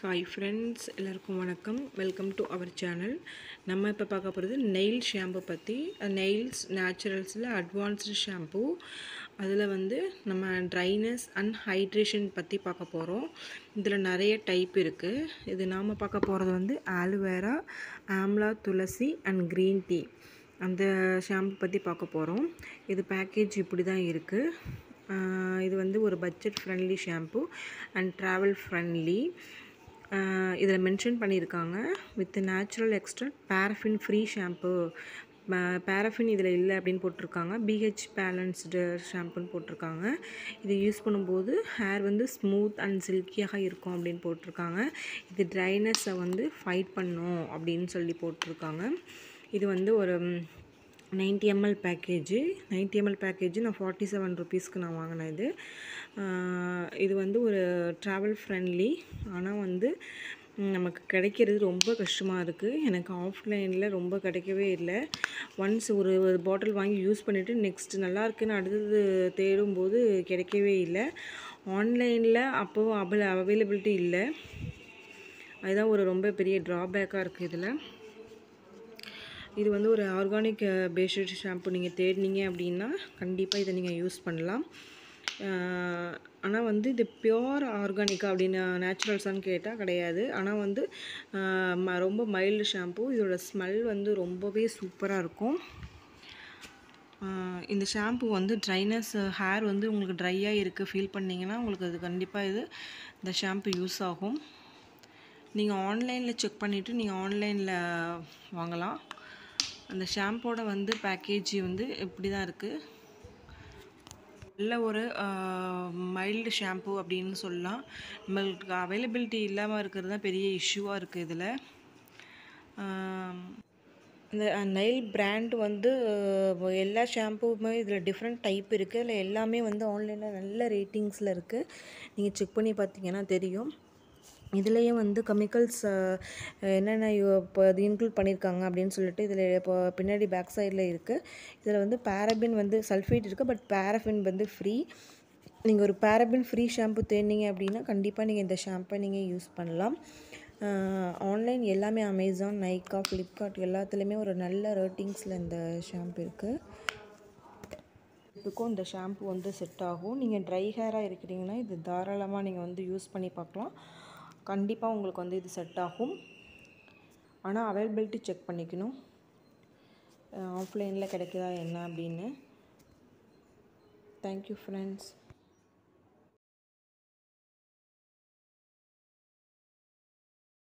Hi friends, எல்லாருக்கும் வணக்கம். Welcome to our channel. நம்ம இப்போ பார்க்க போகிறது நெயில் ஷாம்பு பற்றி. நெயில்ஸ் நேச்சுரல்ஸில் அட்வான்ஸ்டு ஷாம்பு. அதில் வந்து நம்ம ட்ரைனஸ் அண்ட் ஹைட்ரேஷன் பற்றி பார்க்க போகிறோம். இதில் நிறைய டைப் இருக்குது. இது நாம் பார்க்க போகிறது வந்து aloe vera, amla, tulsi and green tea அந்த ஷாம்பு பற்றி பார்க்க போகிறோம். இது பேக்கேஜ் இப்படி தான் இருக்குது. இது வந்து ஒரு budget friendly shampoo and travel friendly. இதில் மென்ஷன் பண்ணியிருக்காங்க with natural extract பேரஃபின் free shampoo. பேரஃபின் இதில் இல்லை அப்படின்னு போட்டிருக்காங்க. பிஹெச் பேலன்ஸ்டு ஷாம்புன்னு போட்டிருக்காங்க. இது யூஸ் பண்ணும்போது ஹேர் வந்து ஸ்மூத் அண்ட் சில்கியாக இருக்கும் அப்படின்னு போட்டிருக்காங்க. இது ட்ரைனஸை வந்து ஃபைட் பண்ணும் அப்படின்னு சொல்லி போட்டிருக்காங்க. இது வந்து ஒரு 90 ml பேக்கேஜு. 90 ml பேக்கேஜு நான் 47 rupeesக்கு நான் வாங்கினேன். இது வந்து ஒரு ட்ராவல் ஃப்ரெண்ட்லி. ஆனால் வந்து நமக்கு கிடைக்கிறது ரொம்ப கஷ்டமாக இருக்குது. எனக்கு ஆஃப்லைனில் ரொம்ப கிடைக்கவே இல்லை. ஒன்ஸ் ஒரு பாட்டில் வாங்கி யூஸ் பண்ணிவிட்டு நெக்ஸ்ட் நல்லா இருக்குன்னு அடுத்தது தேடும்போது கிடைக்கவே இல்லை. ஆன்லைனில் அப்போது அவைலபிலிட்டி இல்லை. அதுதான் ஒரு ரொம்ப பெரிய ட்ராபேக்காக இருக்குது இதில். இது வந்து ஒரு ஆர்கானிக் பேஸ்டு ஷாம்பு. நீங்கள் தேடினீங்க அப்படின்னா கண்டிப்பாக இதை நீங்கள் யூஸ் பண்ணலாம். ஆனால் வந்து இது பியோர் ஆர்கானிக்கா அப்படின்னு நேச்சுரல்ஸான்னு கேட்டால் கிடையாது. ஆனால் வந்து ரொம்ப மைல்டு ஷாம்பு. இதோட ஸ்மெல் வந்து ரொம்பவே சூப்பராக இருக்கும். இந்த ஷாம்பு வந்து ட்ரைனஸ் ஹேர் வந்து உங்களுக்கு ட்ரையாக இருக்குது ஃபீல் பண்ணிங்கன்னா உங்களுக்கு அது கண்டிப்பாக இந்த ஷாம்பு யூஸ் ஆகும். நீங்கள் ஆன்லைனில் செக் பண்ணிவிட்டு நீங்கள் ஆன்லைனில் வாங்கலாம். அந்த ஷாம்போட வந்து பேக்கேஜ் வந்து இப்படி தான் இருக்குது. நல்ல ஒரு மைல்டு ஷாம்பு அப்படின்னு சொல்லலாம். நம்மளுக்கு அவைலபிலிட்டி இல்லாமல் இருக்கிறது தான் பெரிய இஷ்யூவாக இருக்குது இதில். இந்த நெயில் பிராண்ட் வந்து எல்லா ஷாம்புவுமே இதில் டிஃப்ரெண்ட் டைப் இருக்குது. இல்லை எல்லாமே வந்து ஆன்லைனில் நல்ல ரேட்டிங்ஸில் இருக்குது. நீங்கள் செக் பண்ணி பார்த்தீங்கன்னா தெரியும். இதுலேயே வந்து கெமிக்கல்ஸ் என்னென்ன இப்போ இது இன்க்ளூட் பண்ணியிருக்காங்க அப்படின்னு சொல்லிட்டு இதில் இப்போ பின்னாடி பேக் சைடில் இருக்குது. இதில் வந்து பேரபின் வந்து சல்ஃபேட் இருக்குது, பட் பேரஃபின் வந்து ஃப்ரீ. நீங்கள் ஒரு பேரபின் ஃப்ரீ ஷாம்பு தேடினீங்க அப்படின்னா கண்டிப்பாக நீங்கள் இந்த ஷாம்பை நீங்கள் யூஸ் பண்ணலாம். ஆன்லைன் எல்லாமே அமேசான், நைக்கா, ஃப்ளிப்கார்ட் எல்லாத்துலேயுமே ஒரு நல்ல ரேட்டிங்ஸில் இந்த ஷாம்பு இருக்குது. இதுக்கும் இந்த ஷாம்பு வந்து செட் ஆகும். நீங்கள் ட்ரை ஹேராக இருக்கிறீங்கன்னா இது தாராளமாக நீங்கள் வந்து யூஸ் பண்ணி பார்க்கலாம். கண்டிப்பாக உங்களுக்கு வந்து இது செட் ஆகும். ஆனால் அவைலபிலிட்டி செக் பண்ணிக்கணும், ஆஃப்லைனில் கிடைக்குதா என்ன அப்படின்னு. Thank you friends.